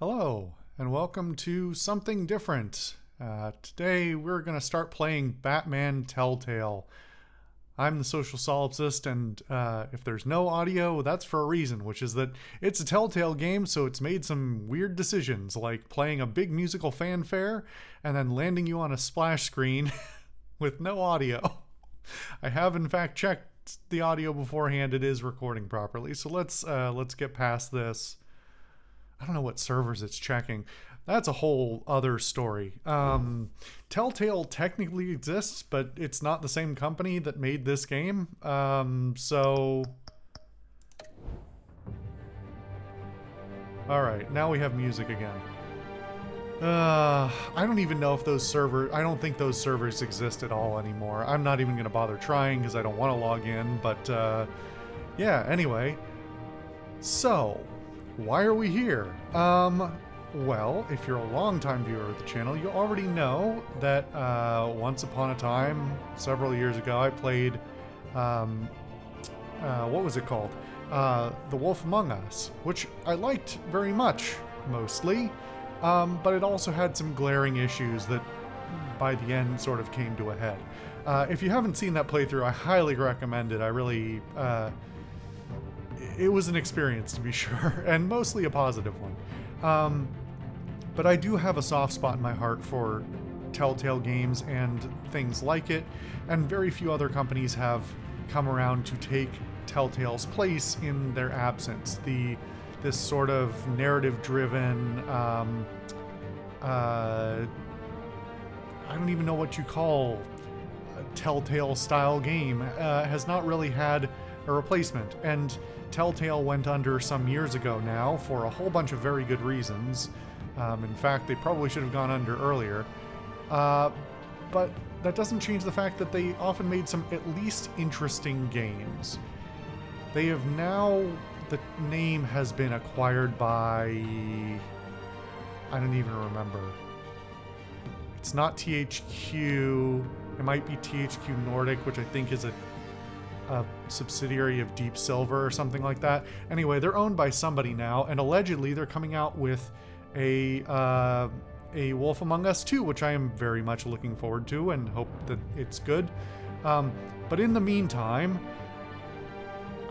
Hello, and welcome to Something Different. Today we're going to start playing Batman Telltale. I'm the social solipsist, and if there's no audio, that's for a reason, which is that it's a Telltale game, so it's made some weird decisions, like playing a big musical fanfare and then landing you on a splash screen with no audio. I have, in fact, checked the audio beforehand. It is recording properly, so let's get past this. I don't know what servers it's checking. That's a whole other story. Telltale technically exists, but it's not the same company that made this game. So... Alright, now we have music again. I don't even know if those servers... I don't think those servers exist at all anymore. I'm not even going to bother trying because I don't want to log in, but yeah, anyway. So... why are we here? Well, if you're a longtime viewer of the channel, you already know that once upon a time, several years ago, I played, what was it called? The Wolf Among Us, which I liked very much, mostly, but it also had some glaring issues that by the end sort of came to a head. If you haven't seen that playthrough, I highly recommend it. I really... it was an experience, to be sure, and mostly a positive one. But I do have a soft spot in my heart for Telltale games and things like it, and very few other companies have come around to take Telltale's place in their absence. This sort of narrative-driven, I don't even know what you call a Telltale-style game, has not really had a replacement, and Telltale went under some years ago now for a whole bunch of very good reasons. In fact, they probably should have gone under earlier. But that doesn't change the fact that they often made some at least interesting games. They have now... the name has been acquired by... I don't even remember. It's not THQ. It might be THQ Nordic, which I think is a subsidiary of Deep Silver or something like that. Anyway, they're owned by somebody now, and allegedly they're coming out with a Wolf Among Us 2, which I am very much looking forward to and hope that it's good. But in the meantime,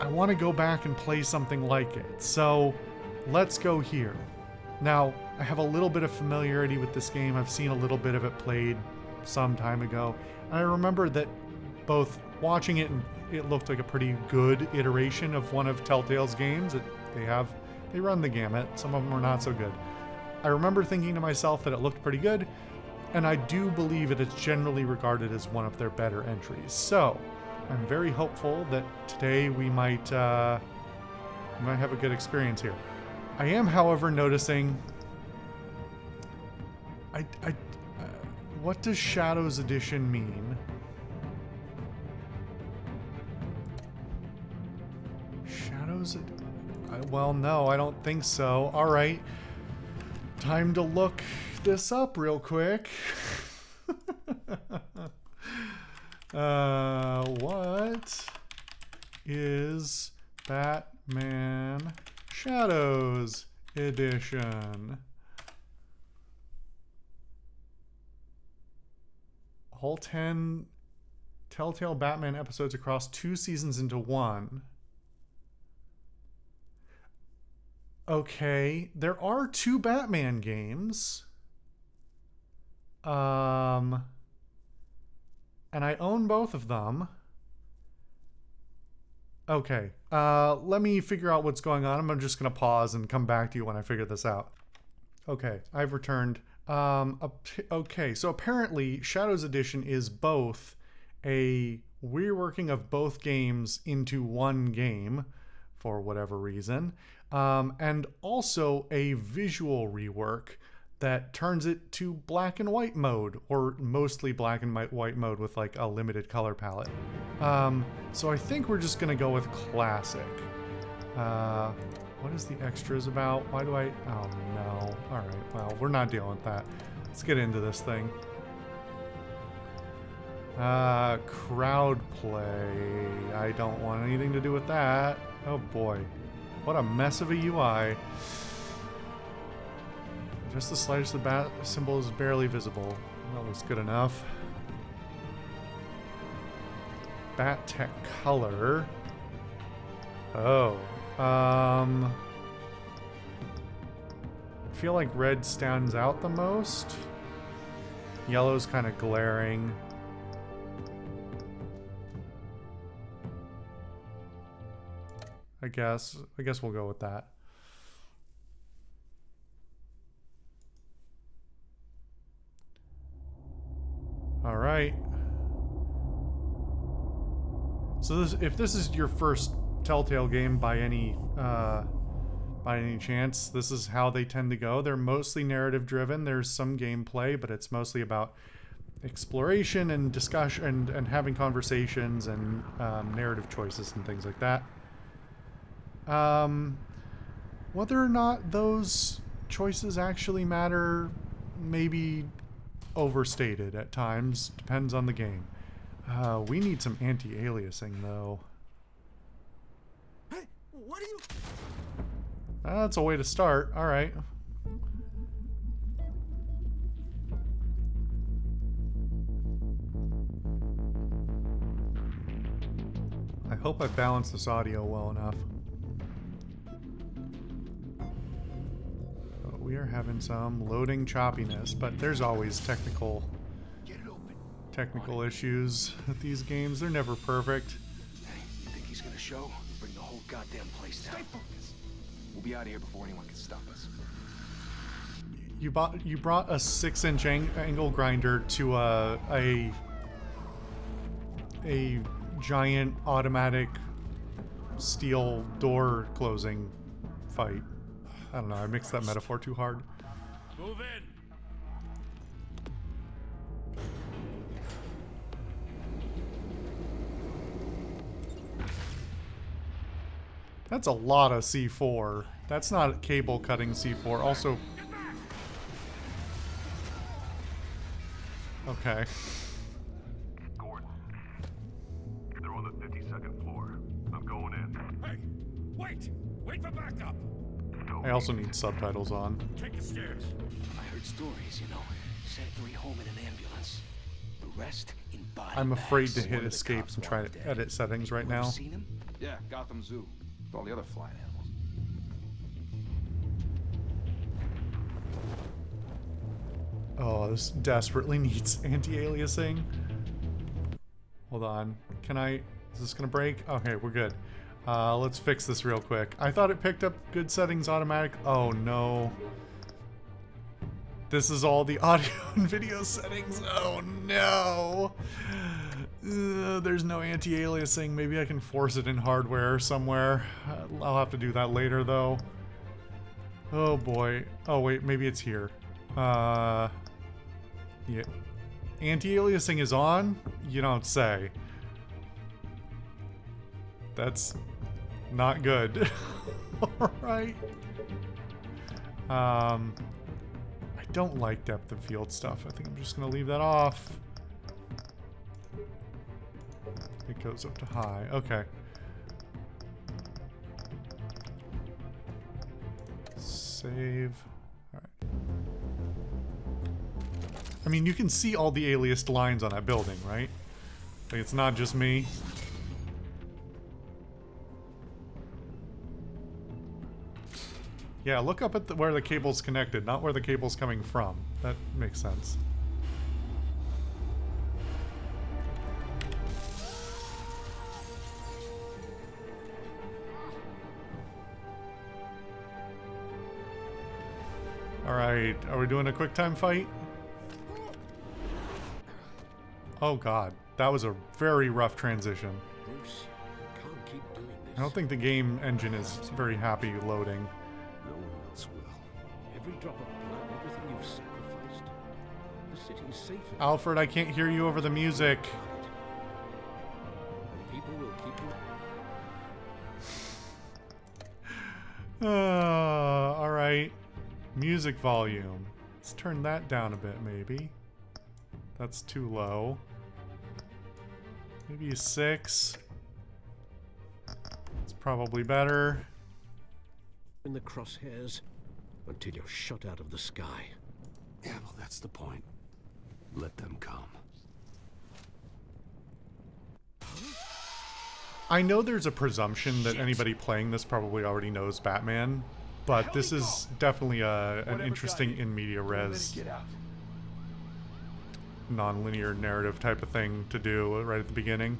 I want to go back and play something like it. So let's go here. Now, I have a little bit of familiarity with this game. I've seen a little bit of it played some time ago. And I remember that both watching it and it looked like a pretty good iteration of one of Telltale's games. They run the gamut. Some of them are not so good. I remember thinking to myself that it looked pretty good, and I do believe it is generally regarded as one of their better entries. So, I'm very hopeful that today we might have a good experience here. I am, however, noticing... what does Shadows Edition mean? Well, no, I don't think so. All right. Time to look this up real quick. What is Batman Shadows Edition? All 10 Telltale Batman episodes across 2 seasons into one. Okay, there are 2 Batman games. And I own both of them. Okay, let me figure out what's going on. I'm just going to pause and come back to you when I figure this out. Okay, I've returned. Okay, so apparently Shadows Edition is both a reworking of both games into one game, for whatever reason, and also a visual rework that turns it to black and white mode, or mostly black and white mode with like a limited color palette. So I think we're just gonna go with classic. What is the extras about? Why do I... oh no. Alright, well, we're not dealing with that. Let's get into this thing. Crowd play. I don't want anything to do with that. Oh boy. What a mess of a UI. Just the slightest of the bat symbol is barely visible. That looks good enough. Bat tech color. Oh. I feel like red stands out the most. Yellow's kind of glaring. I guess we'll go with that. All right. So if this is your first Telltale game by any chance, this is how they tend to go. They're mostly narrative driven. There's some gameplay, but it's mostly about exploration and discussion and having conversations and narrative choices and things like that. Whether or not those choices actually matter, maybe overstated at times. Depends on the game. We need some anti-aliasing, though. Hey, what are you... That's a way to start. All right. I hope I balanced this audio well enough. Oh, we are having some loading choppiness, but there's always technical issues with these games. They're never perfect. Hey, you think he's gonna show? Bring the whole goddamn place down. Stay focused. We'll be out of here before anyone can stop us. You brought a 6-inch angle grinder to a giant automatic steel door closing fight. I don't know, I mixed that metaphor too hard. Move in. That's a lot of C4. That's not cable cutting C4. Also... Okay. Gordon, they're on the 52nd floor. I'm going in. Hey, wait! Wait for backup! I also need subtitles on. Take the stairs. I heard stories, you know. Sent 3 home in an ambulance. The rest in body I'm afraid bags. to hit escape and try to edit settings right now. Seen him? Yeah, Gotham Zoo. With all the other flying animals. Oh, this desperately needs anti-aliasing. Hold on. Can I... Is this gonna break? Okay, we're good. Let's fix this real quick. I thought it picked up good settings automatic. Oh, no. This is all the audio and video settings. Oh, no. There's no anti-aliasing. Maybe I can force it in hardware somewhere. I'll have to do that later, though. Oh, boy. Oh, wait. Maybe it's here. Yeah. Anti-aliasing is on? You don't say. That's not good. Alright. I don't like depth of field stuff. I think I'm just going to leave that off. It goes up to high. Okay. Save. Alright. I mean, you can see all the aliased lines on that building, right? Like, it's not just me. Yeah, look up at where the cable's connected, not where the cable's coming from. That makes sense. Alright, are we doing a quick time fight? Oh god, that was a very rough transition. Bruce, can't keep doing this. I don't think the game engine is very happy loading. No one else will. Every drop of blood, everything you've sacrificed. The city is safer. Alfred, I can't hear you over the music. And people will keep you. Alright. Music volume. Let's turn that down a bit, maybe. That's too low. Maybe a 6. It's probably better. In the crosshairs. until you're shot out of the sky. Yeah, well, that's the point. Let them come. I know there's a presumption that anybody playing this probably already knows Batman, but this is definitely an interesting in media res, non-linear narrative type of thing to do right at the beginning.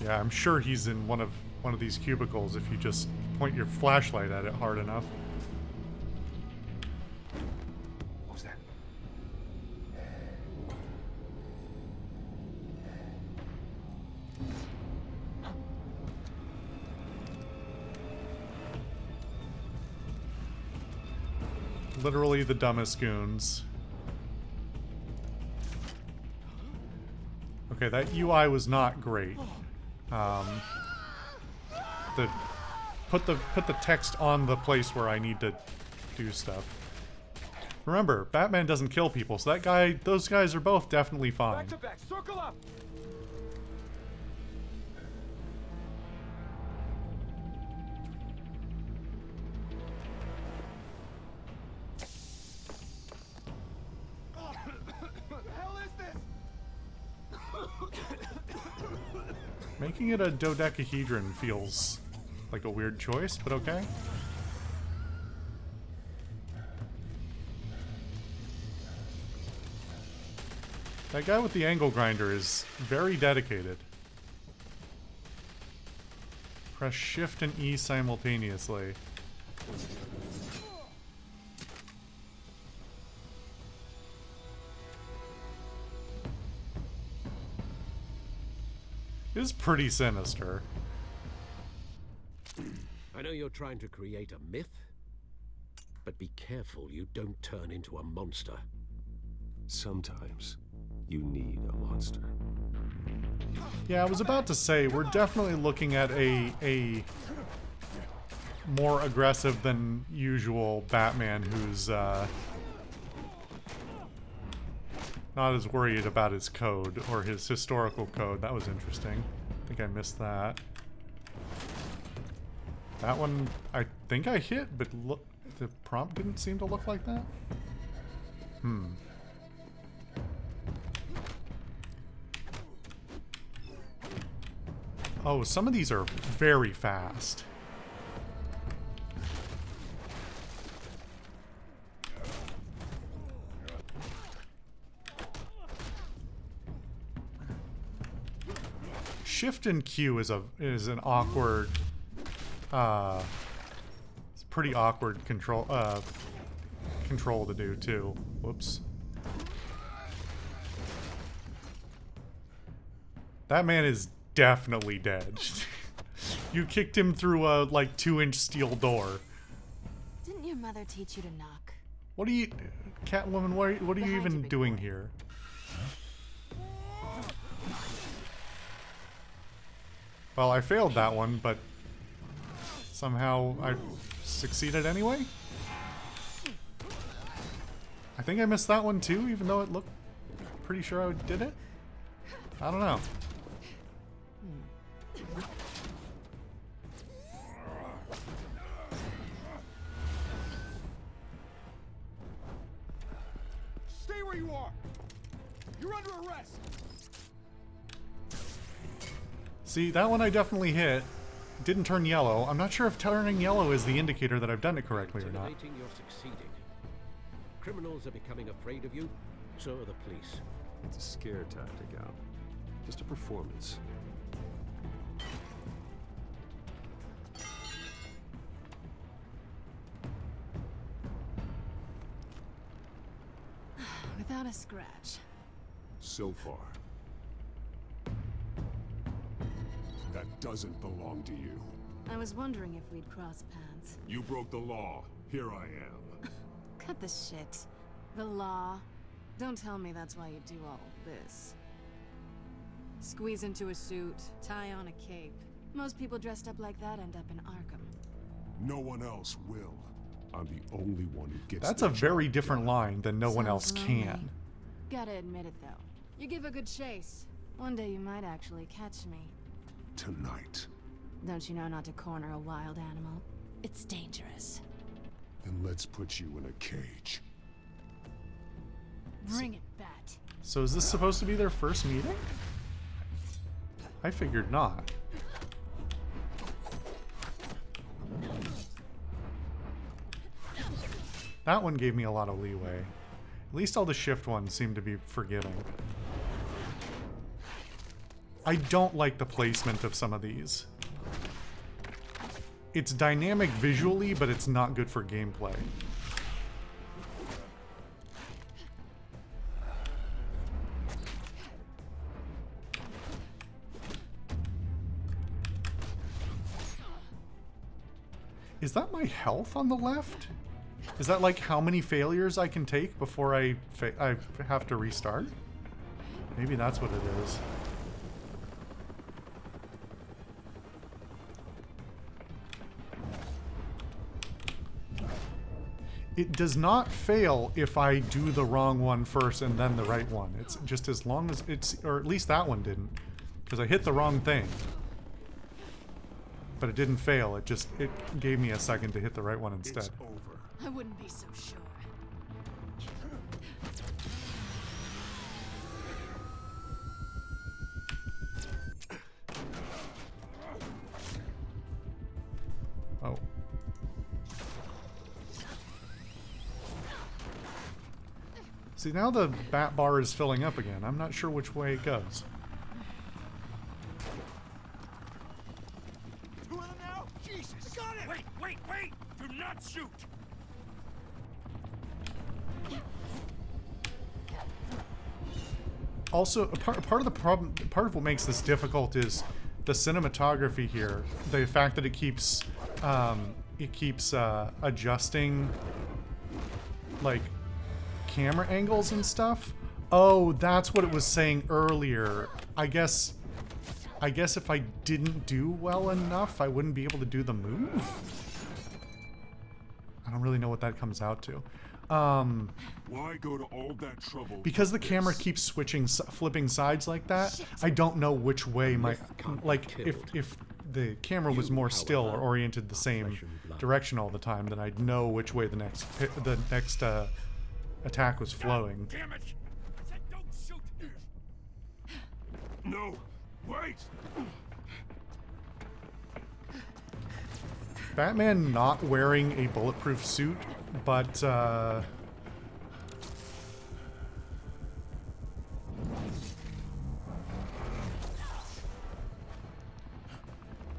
Yeah, I'm sure he's in one of these cubicles if you just point your flashlight at it hard enough. What was that? Literally the dumbest goons. Okay, that UI was not great. Put the text on the place where I need to do stuff. Remember, Batman doesn't kill people, so those guys are both definitely fine. Back to back, circle up. What the hell is this? Making it a dodecahedron feels like a weird choice, but okay. That guy with the angle grinder is very dedicated. Press Shift and E simultaneously. It is pretty sinister. I know you're trying to create a myth, but be careful you don't turn into a monster. Sometimes you need a monster. Yeah, I was about to say, we're definitely looking at a more aggressive than usual Batman who's not as worried about his code, or his historical code. That was interesting. I think I missed that. That one, I think I hit, but look, the prompt didn't seem to look like that. Oh, some of these are very fast. Shift and Q is an awkward, it's a pretty awkward control to do too. Whoops. That man is definitely dead. You kicked him through a like 2-inch steel door. Didn't your mother teach you to knock? What are you, Catwoman? What are you even doing here? Well, I failed that one, but somehow I succeeded anyway? I think I missed that one too, even though it looked pretty sure I did it. I don't know. Stay where you are. You're under arrest. See, that one I definitely hit. Didn't turn yellow. I'm not sure if turning yellow is the indicator that I've done it correctly or not. Intimidating, you're succeeding. Criminals are becoming afraid of you, so are the police. It's a scare tactic, Al. Just a performance. Without a scratch. So far. That doesn't belong to you. I was wondering if we'd cross paths. You broke the law. Here I am. Cut the shit. The law. Don't tell me that's why you do all this. Squeeze into a suit, tie on a cape. Most people dressed up like that end up in Arkham. No one else will. I'm the only one who gets. That's a very different line than no one else can. Gotta admit it though. You give a good chase. One day you might actually catch me. tonight. Don't you know not to corner a wild animal? It's dangerous. Then let's put you in a cage. Bring it, Bat. So is this supposed to be their first meeting? I figured not. That one gave me a lot of leeway. At least all the shift ones seem to be forgiving. I don't like the placement of some of these. It's dynamic visually, but it's not good for gameplay. Is that my health on the left? Is that like how many failures I can take before I have to restart? Maybe that's what it is. It does not fail if I do the wrong one first and then the right one. It's just as long as it's, or at least that one didn't, because I hit the wrong thing. But it didn't fail, it gave me a second to hit the right one instead. It's over. I wouldn't be so sure. Oh. See, now the bat bar is filling up again. I'm not sure which way it goes. Two of them now? Jesus! I got it! Wait! Do not shoot! Also, part of the problem, part of what makes this difficult is the cinematography here. The fact that it keeps adjusting, like, camera angles and stuff. Oh, that's what it was saying earlier. I guess if I didn't do well enough, I wouldn't be able to do the move. I don't really know what that comes out to. Why go to all that trouble? Because the camera keeps switching, flipping sides like that, I don't know which way my, like, if the camera was more still or oriented the same direction all the time, then I'd know which way the next attack was flowing. Damn it! I said don't shoot! No, wait! Batman not wearing a bulletproof suit, but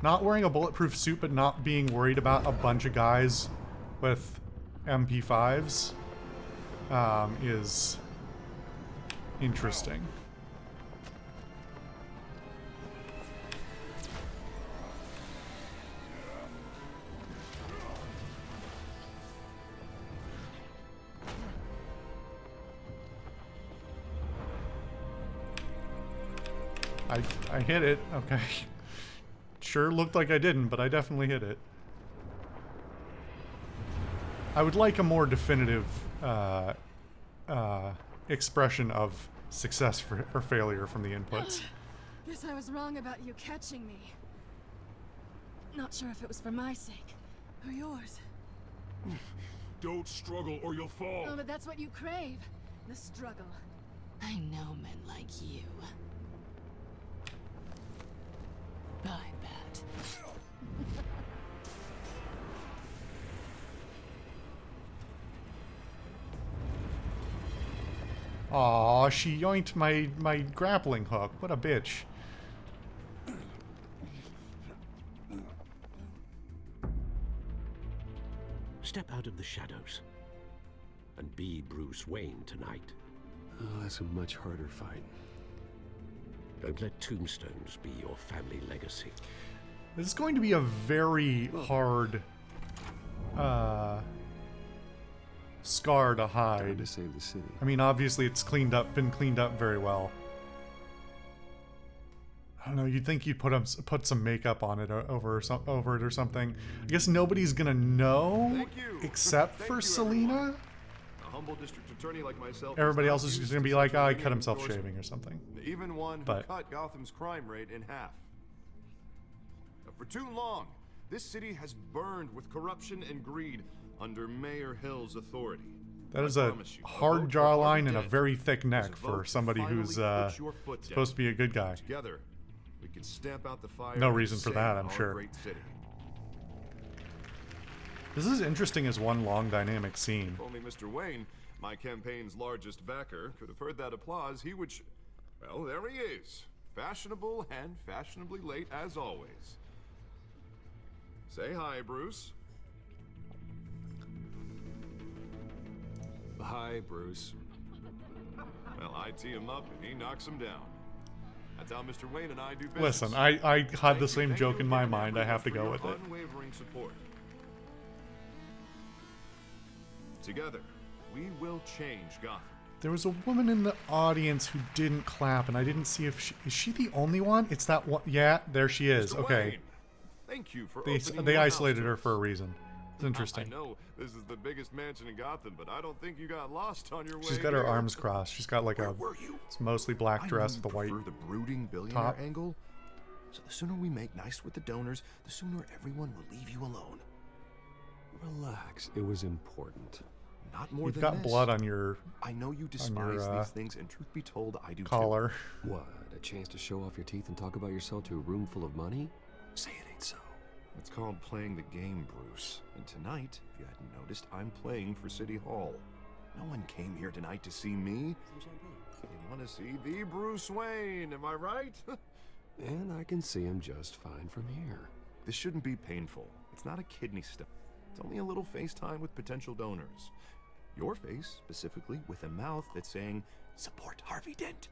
not wearing a bulletproof suit, but not being worried about a bunch of guys with MP5s is interesting. I hit it, okay. Sure looked like I didn't, but I definitely hit it. I would like a more definitive expression of success or failure from the inputs. Guess I was wrong about you catching me. Not sure if it was for my sake or yours. Don't struggle or you'll fall. Oh, but that's what you crave. The struggle. I know men like you. Bye, Bat. Aw, she yoinked my grappling hook. What a bitch. Step out of the shadows and be Bruce Wayne tonight. Oh, that's a much harder fight. Don't let tombstones be your family legacy. This is going to be a very hard scar to Time hide. to save the city. I mean, obviously it's been cleaned up very well. I don't know, you'd think you'd put some makeup on it over it or something. I guess nobody's gonna know Thank you. except Thank for you, Selena. everyone. A humble district attorney like myself. Everybody is else not is just used gonna be to like, such oh, a he ringing cut himself endorsement. shaving or something. Even one who But- cut Gotham's crime rate in half. too long, this city has burned with corruption and greed under Mayor Hill's authority. That is a hard jawline and a very thick neck for somebody who's supposed to be a good guy. Together, we can stamp out the fire. No reason for that, I'm sure. Great city. This is interesting as one long dynamic scene. If only Mr. Wayne, my campaign's largest backer, could have heard that applause, he would well, there he is. Fashionable and fashionably late as always. Say hi, Bruce. Hi, Bruce. Well, I tee him up and he knocks him down. That's how Mr. Wayne and I do business. Listen, I had the same joke in my mind. I have to go with it. Unwavering support. Together, we will change Gotham. There was a woman in the audience who didn't clap, and I didn't see if is she the only one? It's that one. Yeah, there she is. Mr. Okay. Wayne, thank you for They isolated her for a reason. It's interesting. I know this is the biggest mansion in Gotham, but I don't think you got lost on your way. She's got her here. arms crossed. She's got like a it's mostly black dress with a white the brooding billionaire top. angle. So the sooner we make nice with the donors, the sooner everyone will leave you alone. Relax. It was important. Not more You've than got this. blood on your I know you despise your, these things, and truth be told, I do collar. too. What? A chance to show off your teeth and talk about yourself to a room full of money? Say it ain't so. It's called playing the game, Bruce. And tonight, if you hadn't noticed, I'm playing for City Hall. No one came here tonight to see me. They want to see the Bruce Wayne, am I right? And I can see him just fine from here. This shouldn't be painful. It's not a kidney stone. It's only a little FaceTime with potential donors. Your face, specifically, with a mouth that's saying, support Harvey Dent.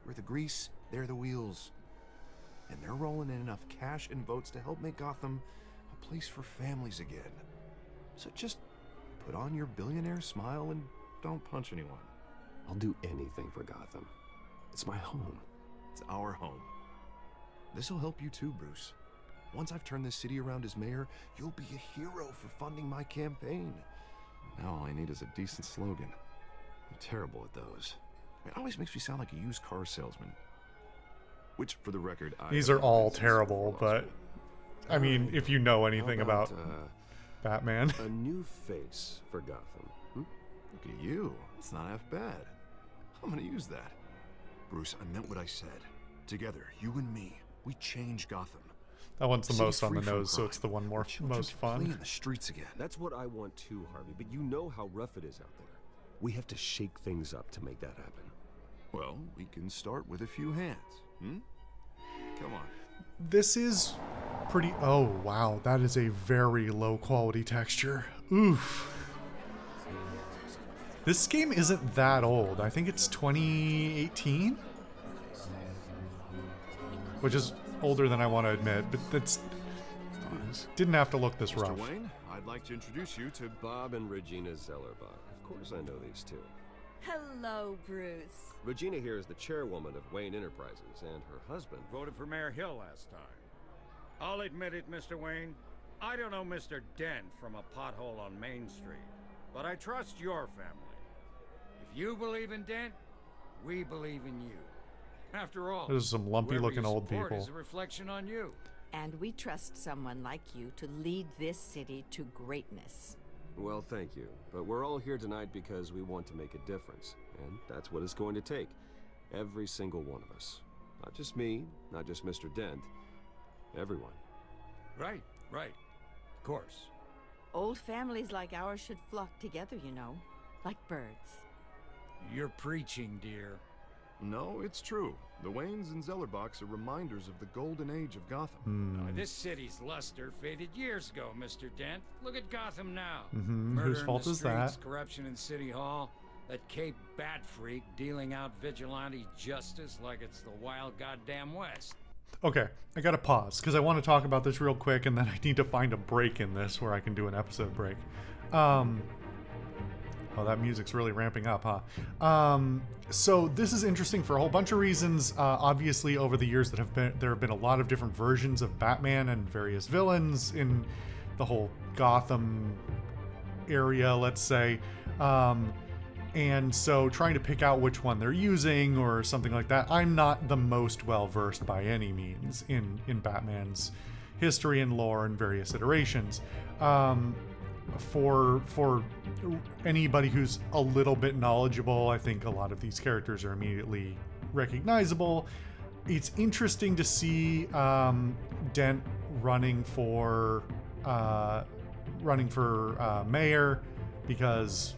We're the grease, they're the wheels. And they're rolling in enough cash and votes to help make Gotham a place for families again. So just put on your billionaire smile and don't punch anyone. I'll do anything for Gotham. It's my home. It's our home. This'll help you too, Bruce. Once I've turned this city around as mayor, you'll be a hero for funding my campaign. Now all I need is a decent slogan. I'm terrible at those. It always makes me sound like a used car salesman. Which, for the record, These are all terrible, but I mean, if you know anything about Batman. A new face for Gotham. Look at you. It's not half bad. I'm gonna use that. Bruce, I meant what I said. Together, you and me, we change Gotham. That one's the City most on the free from nose, so crime. it's the one Where children most can play fun. in the streets again. That's what I want too, Harvey, but you know how rough it is out there. We have to shake things up to make that happen. Well, we can start with a few hands, Come on. This is pretty. Oh wow, that is a very low quality texture. Oof. This game isn't that old. I think it's 2018, which is older than I want to admit, but that's didn't have to look this Mr. rough. Wayne, I'd like to introduce you to Bob and Regina Zellerbach. Of course I know these two. Hello, Bruce. Regina here is the chairwoman of Wayne Enterprises, and her husband Voted for Mayor Hill last time. I'll admit it, Mr. Wayne. I don't know Mr. Dent from a pothole on Main Street, but I trust your family. If you believe in Dent, we believe in you. After all, There's some lumpy-looking whoever you old support people. is a reflection on you. And we trust someone like you to lead this city to greatness. Well, thank you. But we're all here tonight because we want to make a difference. And that's what it's going to take. Every single one of us. Not just me, not just Mr. Dent. Everyone. Right. Of course. Old families like ours should flock together, you know, like birds. You're preaching, dear. No, it's true. The Waynes and Zellerbachs are reminders of the golden age of Gotham. This city's luster faded years ago, Mr. Dent. Look at Gotham now. Whose Murder fault in the is streets, that? corruption in City Hall, that Cape Bat Freak dealing out vigilante justice like it's the wild goddamn West. Okay, I gotta pause because I want to talk about this real quick, and then I need to find a break in this where I can do an episode break. Oh, that music's really ramping up, huh? So this is interesting for a whole bunch of reasons. Obviously, over the years there have been a lot of different versions of Batman and various villains in the whole Gotham area, let's say. And so trying to pick out which one they're using or something like that. I'm not the most well versed by any means in Batman's history and lore and various iterations. For anybody who's a little bit knowledgeable, I think a lot of these characters are immediately recognizable. It's interesting to see Dent running for mayor, because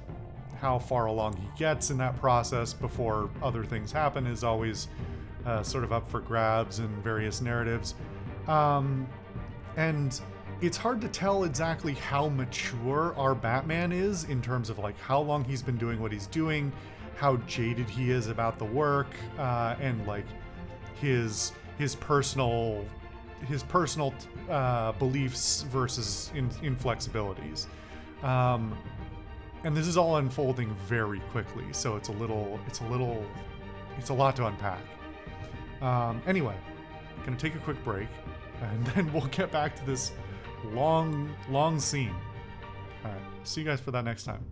how far along he gets in that process before other things happen is always sort of up for grabs in various narratives. And it's hard to tell exactly how mature our Batman is in terms of like how long he's been doing what he's doing, how jaded he is about the work, and like his personal beliefs versus inflexibilities. And this is all unfolding very quickly, so it's a lot to unpack. Anyway, gonna take a quick break, and then we'll get back to this long scene. All right, see you guys for that next time.